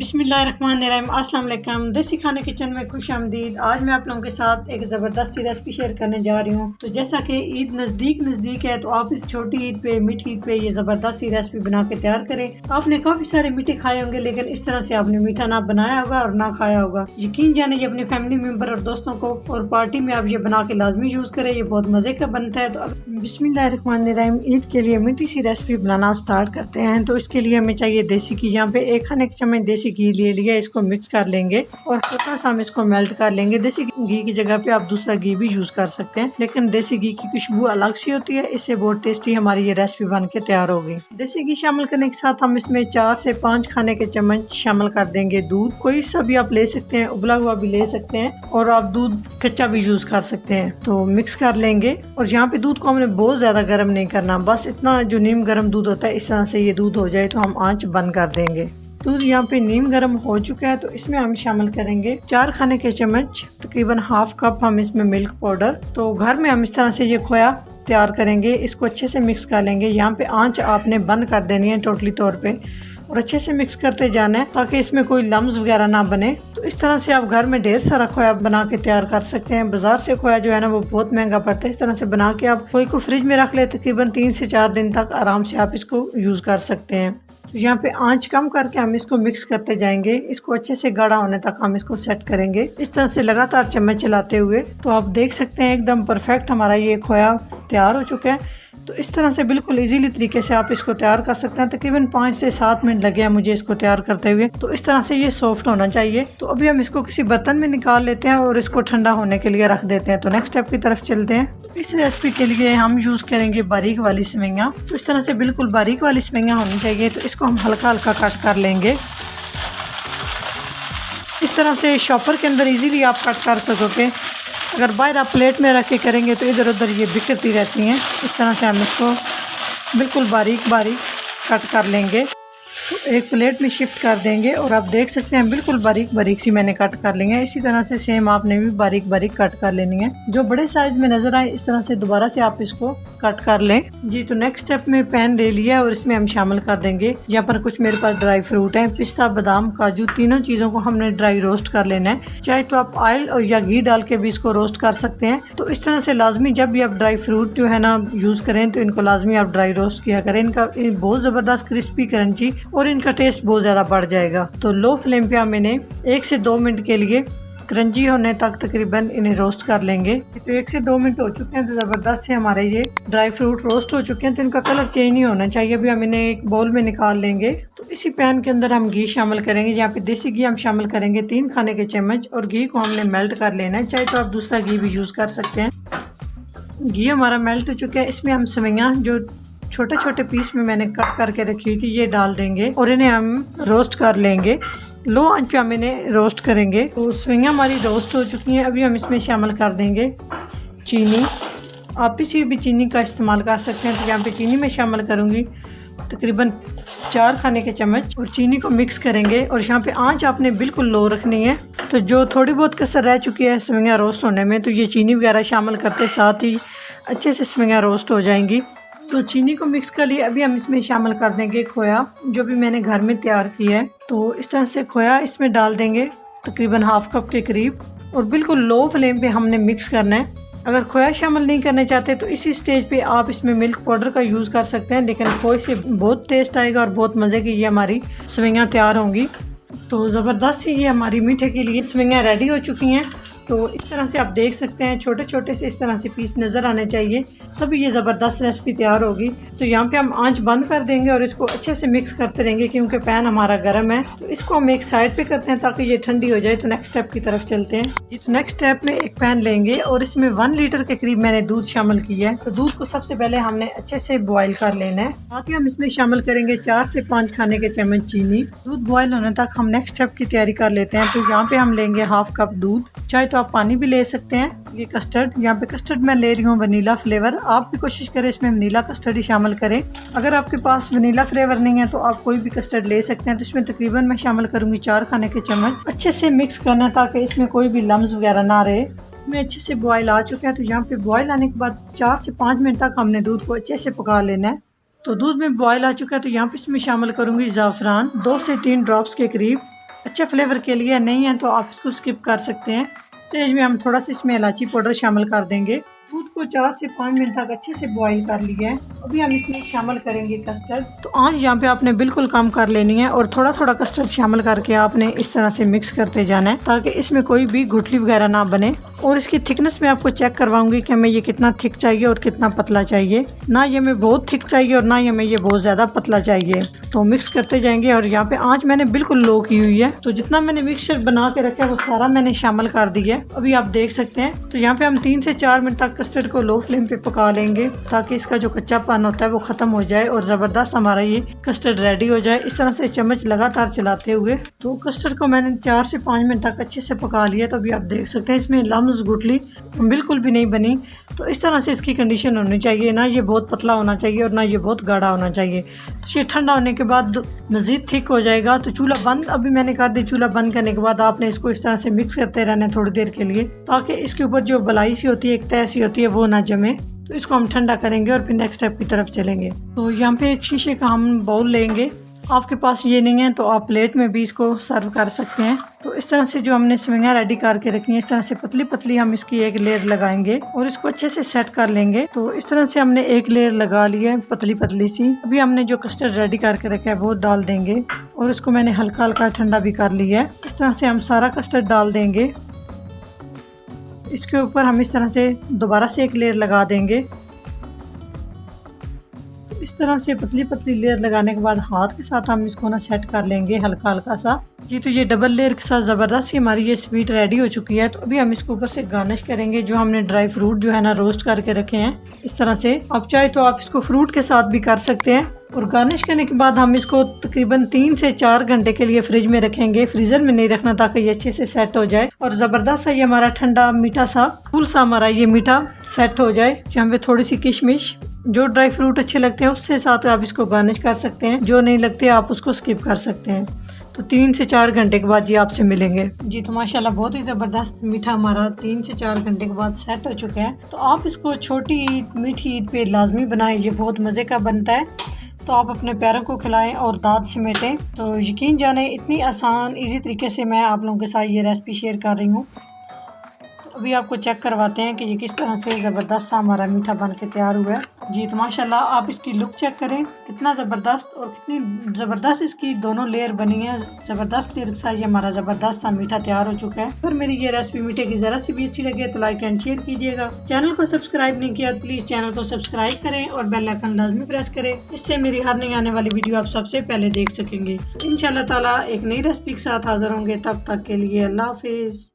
बिस्मिल्लाहिर्रहमानिर्रहीम अस्सलाम वालेकुम। देसी खाने किचन में खुश आमदीद। आज मैं आप लोगों के साथ एक ज़बरदस्त सी रेसिपी शेयर करने जा रही हूँ। तो जैसा कि ईद नज़दीक है तो आप इस छोटी ईद पे मीठी ईद पे ये ज़बरदस्त सी रेसिपी बना के तैयार करें। तो आपने काफ़ी सारे मीठे खाए होंगे लेकिन इस तरह से आपने मीठा ना बनाया होगा और ना खाया होगा। यकीन जाने ये अपने फैमिली मेम्बर और दोस्तों को और पार्टी में आप ये बना के लाजमी यूज़ करें। ये बहुत मज़े का बनता है। तो बिस्मिल्लाहिर्रहमानिर्रहीम ईद के लिए मीठी सी रेसिपी बनाना स्टार्ट करते हैं। तो इसके लिए हमें चाहिए देसी घी। यहाँ पे 1 खाने के चम्मच देसी घी ले लिया, इसको मिक्स कर लेंगे और हल्का सा हम इसको मेल्ट कर लेंगे। देसी घी की जगह पे आप दूसरा घी भी यूज कर सकते हैं, लेकिन देसी घी की खुशबू अलग सी होती है, इससे बहुत टेस्टी हमारी ये रेसिपी बन के तैयार होगी। देसी घी शामिल करने के साथ हम इसमें 4 से 5 खाने के चम्मच शामिल कर देंगे दूध। कोई सा भी आप ले सकते हैं, उबला हुआ भी ले सकते हैं और आप दूध कच्चा भी यूज कर सकते हैं। तो मिक्स कर लेंगे और यहाँ पे दूध को हमने बहुत ज्यादा गर्म नहीं करना, बस इतना जो नीम गर्म दूध होता है इस तरह से ये दूध हो जाए तो हम आंच बंद कर देंगे। दूध यहाँ पे नीम गर्म हो चुका है तो इसमें हम शामिल करेंगे 4 खाने के चम्मच तकरीबन हाफ कप हम इसमें मिल्क पाउडर। तो घर में हम इस तरह से ये खोया तैयार करेंगे, इसको अच्छे से मिक्स कर लेंगे। यहाँ पे आंच आपने बंद कर देनी है टोटली तौर पे और अच्छे से मिक्स करते जाना है ताकि इसमें कोई लम्स वगैरह ना बने। तो इस तरह से आप घर में ढेर सारा खोया बना के तैयार कर सकते हैं। बाजार से खोया जो है ना वो बहुत महंगा पड़ता है। इस तरह से बना के आप खोए को फ्रिज में रख ले, तकरीबन 3 से 4 दिन तक आराम से आप इसको यूज कर सकते हैं। तो यहाँ पे आंच कम करके हम इसको मिक्स करते जाएंगे, इसको अच्छे से गाढ़ा होने तक हम इसको सेट करेंगे इस तरह से लगातार चम्मच चलाते हुए। तो आप देख सकते हैं एकदम परफेक्ट हमारा ये खोया तैयार हो चुका है। तो इस तरह से बिल्कुल इजीली तरीके से आप इसको तैयार कर सकते हैं। तकरीबन 5 से 7 मिनट लगे हैं मुझे इसको तैयार करते हुए। तो इस तरह से ये सॉफ्ट होना चाहिए। तो अभी हम इसको किसी बर्तन में निकाल लेते हैं और इसको ठंडा होने के लिए रख देते हैं। तो नेक्स्ट स्टेप की तरफ चलते हैं। तो इस रेसिपी के लिए हम यूज करेंगे बारीक वाली सेवइयां। तो इस तरह से बिल्कुल बारीक वाली सेवइयां होनी चाहिए। तो इसको हम हल्का हल्का कट कर लेंगे। इस तरह से शॉपर के अंदर इजीली आप कट कर सकोगे। अगर बाहर आप प्लेट में रख के करेंगे तो इधर उधर ये बिखरती रहती हैं। इस तरह से हम इसको बिल्कुल बारीक बारीक कट कर लेंगे। तो एक प्लेट में शिफ्ट कर देंगे और आप देख सकते हैं बिल्कुल बारीक बारीक सी मैंने कट कर ली है। इसी तरह से सेम आपने भी बारीक बारीक कट कर लेनी है। जो बड़े साइज में नजर आए इस तरह से दोबारा से आप इसको कट कर लें जी। तो नेक्स्ट स्टेप में पैन ले लिया और इसमें हम शामिल कर देंगे, यहाँ पर कुछ मेरे पास ड्राई फ्रूट है, पिस्ता बादाम काजू, तीनों चीज़ों को हमने ड्राई रोस्ट कर लेना है। चाहे तो आप ऑयल और या घी डाल के भी इसको रोस्ट कर सकते हैं। तो इस तरह से लाजमी जब भी आप ड्राई फ्रूट जो है ना यूज़ करें तो इनको लाजमी आप ड्राई रोस्ट किया करें। इनका बहुत ज़बरदस्त क्रिस्पी क्रंची और इनका टेस्ट बहुत ज़्यादा बढ़ जाएगा। तो लो फ्लेम पे हम इन्हें 1 से 2 मिनट के लिए क्रंची होने तक तकरीबन इन्हें रोस्ट कर लेंगे। तो 1 से 2 मिनट हो चुके हैं। तो ज़बरदस्त से हमारे ये ड्राई फ्रूट रोस्ट हो चुके हैं। तो इनका कलर चेंज नहीं होना चाहिए। अभी हम इन्हें एक बाउल में निकाल लेंगे। तो इसी पैन के अंदर हम घी शामिल करेंगे। यहाँ पे देसी घी हम शामिल करेंगे 3 खाने के चम्मच और घी को हमने मेल्ट कर लेना है। चाहे तो आप दूसरा घी भी यूज़ कर सकते हैं। घी हमारा मेल्ट हो चुका है। इसमें हम सेवइयां जो छोटे छोटे पीस में मैंने कट करके रखी थी ये डाल देंगे और इन्हें हम रोस्ट कर लेंगे। लो आंच पे हम इन्हें रोस्ट करेंगे। तो सेवइयां हमारी रोस्ट हो चुकी हैं। अभी हम इसमें शामिल कर देंगे चीनी। आप किसी भी चीनी का इस्तेमाल कर सकते हैं। तो यहाँ पे चीनी में शामिल करूँगी तकरीबन 4 खाने के चम्मच और चीनी को मिक्स करेंगे। और यहाँ पे आंच आपने बिल्कुल लो रखनी है। तो जो थोड़ी बहुत कसर रह चुकी है सेवइयां रोस्ट होने में, तो ये चीनी वगैरह शामिल करते साथ ही अच्छे से सेवइयां रोस्ट हो जाएंगी। तो चीनी को मिक्स कर लिए। अभी हम इसमें शामिल कर देंगे खोया जो भी मैंने घर में तैयार किया है। तो इस तरह से खोया इसमें डाल देंगे तकरीबन हाफ कप के करीब और बिल्कुल लो फ्लेम पे हमने मिक्स करना है। अगर खोया शामिल नहीं करना चाहते तो इसी स्टेज पे आप इसमें मिल्क पाउडर का यूज़ कर सकते हैं, लेकिन खोए से बहुत टेस्ट आएगा और बहुत मज़े की ये हमारी सेवइयां तैयार होंगी। तो ज़बरदस्त सी ये हमारी मीठे के लिए सेवइयां रेडी हो चुकी हैं। तो इस तरह से आप देख सकते हैं छोटे छोटे से इस तरह से पीस नज़र आने चाहिए, तभी ये ज़बरदस्त रेसिपी तैयार होगी। तो यहाँ पे हम आंच बंद कर देंगे और इसको अच्छे से मिक्स करते रहेंगे क्योंकि पैन हमारा गर्म है। तो इसको हम एक साइड पे करते हैं ताकि ये ठंडी हो जाए। तो नेक्स्ट स्टेप की तरफ चलते हैं। तो नेक्स्ट स्टेप में एक पैन लेंगे और इसमें 1 लीटर के करीब मैंने दूध शामिल किया है। तो दूध को सबसे पहले हमने अच्छे से बॉयल कर लेना है। साथ ही हम इसमें शामिल करेंगे 4 से 5 खाने के चम्मच चीनी। दूध बॉयल होने तक हम नेक्स्ट स्टेप की तैयारी कर लेते हैं। तो यहाँ पे हम लेंगे हाफ कप दूध, चाहे तो आप पानी भी ले सकते हैं। ये कस्टर्ड, यहाँ पे कस्टर्ड मैं ले रही हूँ वनीला फ्लेवर। आप भी कोशिश करें इसमें वनीला कस्टर्ड ही शामिल करें। अगर आपके पास वनीला फ्लेवर नहीं है तो आप कोई भी कस्टर्ड ले सकते हैं। तो इसमें तकरीबन मैं शामिल करूँगी 4 खाने के चम्मच। अच्छे से मिक्स करना ताकि इसमें कोई भी लम्स वगैरह ना रहे। में अच्छे से बॉयल आ चुका है। तो यहाँ पे बॉयल आने के बाद 4 से 5 मिनट तक हमने दूध को अच्छे से पका लेना है। तो दूध में बॉयल आ चुका है। तो यहाँ पे इसमें शामिल करूँगी ज़ाफ़रान 2 से 3 ड्रॉप्स के करीब अच्छे फ्लेवर के लिए, नहीं है तो आप इसको स्किप कर सकते हैं। स्टेज में हम थोड़ा सा इसमें इलायची पाउडर शामिल कर देंगे। दूध को 4 से 5 मिनट तक अच्छे से बॉईल कर लिया है। अभी हम इसमें शामिल करेंगे कस्टर्ड। तो आंच यहाँ पे आपने बिल्कुल कम कर लेनी है और थोड़ा थोड़ा कस्टर्ड शामिल करके आपने इस तरह से मिक्स करते जाना है ताकि इसमें कोई भी गुठली वगैरह ना बने। और इसकी थिकनेस में आपको चेक करवाऊंगी कि हमें ये कितना थिक चाहिए और कितना पतला चाहिए। ना ये हमें बहुत थिक चाहिए और ना ही हमें ये बहुत ज़्यादा पतला चाहिए। तो मिक्स करते जाएंगे और यहाँ पे आंच मैंने बिल्कुल लो की हुई है। तो जितना मैंने मिक्सचर बना के रखा है वो सारा मैंने शामिल कर दिया है। अभी आप देख सकते हैं। तो यहाँ पे हम 3 से 4 मिनट तक कस्टर्ड को लो फ्लेम पे पका लेंगे ताकि इसका जो कच्चापन होता है वो खत्म हो जाए और ज़बरदस्त हमारा ये कस्टर्ड रेडी हो जाए। इस तरह से चम्मच लगातार चलाते हुए। तो कस्टर्ड को मैंने 4 से 5 मिनट तक अच्छे से पका लिया। तो अभी आप देख सकते हैं इसमें लम्स गुठली बिल्कुल भी नहीं बनी। तो इस तरह से इसकी कंडीशन होनी चाहिए, ना ये बहुत पतला होना चाहिए और ना ये बहुत गाढ़ा होना चाहिए। तो ये ठंडा होने के बाद मज़ीद थिक हो जाएगा। तो चूल्हा बंद अभी मैंने कर दी। चूल्हा बंद करने के बाद आपने इसको इस तरह से मिक्स करते रहना है थोड़ी देर के लिए ताकि इसके ऊपर जो बलाई सी होती है, एक तह सी होती है, वो ना जमे। तो इसको हम ठंडा करेंगे और फिर नेक्स्ट स्टेप की तरफ चलेंगे। तो यहाँ पे एक शीशे का हम बाउल लेंगे। आपके पास ये नहीं है तो आप प्लेट में भी इसको सर्व कर सकते हैं। तो इस तरह से जो हमने सेवइयां रेडी करके रखी हैं, इस तरह से पतली पतली हम इसकी एक लेयर लगाएंगे और इसको अच्छे से सेट कर लेंगे। तो इस तरह से हमने एक लेयर लगा ली है पतली पतली सी। अभी हमने जो कस्टर्ड रेडी करके रखा है वो डाल देंगे और इसको मैंने हल्का हल्का ठंडा भी कर लिया है। इस तरह से हम सारा कस्टर्ड डाल देंगे। इसके ऊपर हम इस तरह से दोबारा से एक लेयर लगा देंगे। इस तरह से पतली पतली लेयर लगाने के बाद हाथ के साथ हम इसको ना सेट कर लेंगे हल्का हल्का सा जी। तो ये डबल लेयर के साथ ज़बरदस्त हमारी ये स्वीट रेडी हो चुकी है। तो अभी हम इसके ऊपर से गार्निश करेंगे जो हमने ड्राई फ्रूट जो है ना रोस्ट करके रखे हैं। इस तरह से आप चाहे तो आप इसको फ्रूट के साथ भी कर सकते हैं। और गार्निश करने के बाद हम इसको तकरीबन 3 से 4 घंटे के लिए फ्रिज में रखेंगे। फ्रीजर में नहीं रखना ताकि ये अच्छे से सेट हो जाए और ज़बरदस्त सा ये हमारा ठंडा मीठा सा फूल सा हमारा ये मीठा सेट हो जाए। यहाँ पे थोड़ी सी किशमिश, जो ड्राई फ्रूट अच्छे लगते हैं उससे साथ आप इसको गार्निश कर सकते हैं, जो नहीं लगते आप उसको स्किप कर सकते हैं। तो 3 से 4 घंटे के बाद जी आपसे मिलेंगे जी। तो माशाल्लाह बहुत ही ज़बरदस्त मीठा हमारा 3 से 4 घंटे के बाद सेट हो चुका है। तो आप इसको छोटी ईद मीठी ईद पे लाजमी बनाएं, ये बहुत मज़े का बनता है। तो आप अपने प्यारों को खिलाएं और दाद समेटें। तो यकीन जाने इतनी आसान ईजी तरीके से मैं आप लोगों के साथ ये रेसिपी शेयर कर रही हूँ। अभी आपको चेक करवाते हैं कि ये किस तरह से ज़बरदस्त सा हमारा मीठा बन के तैयार हुआ है जी। तो माशाल्लाह आप इसकी लुक चेक करें, कितना ज़बरदस्त और कितनी ज़बरदस्त इसकी दोनों लेयर बनी है। ज़बरदस्त लेयर के साथ ये हमारा ज़बरदस्त सा मीठा तैयार हो चुका है। अगर मेरी ये रेसिपी मीठे की ज़रा सी भी अच्छी लगे तो लाइक एंड शेयर कीजिएगा। चैनल को सब्सक्राइब नहीं किया तो प्लीज़ चैनल को सब्सक्राइब करें और बेल आइकन लाजमी प्रेस करें। इससे मेरी हर नई आने वाली वीडियो आप सबसे पहले देख सकेंगे। इंशाल्लाह ताला एक नई रेसिपी के साथ हाजिर होंगे। तब तक के लिए अल्लाह हाफिज़।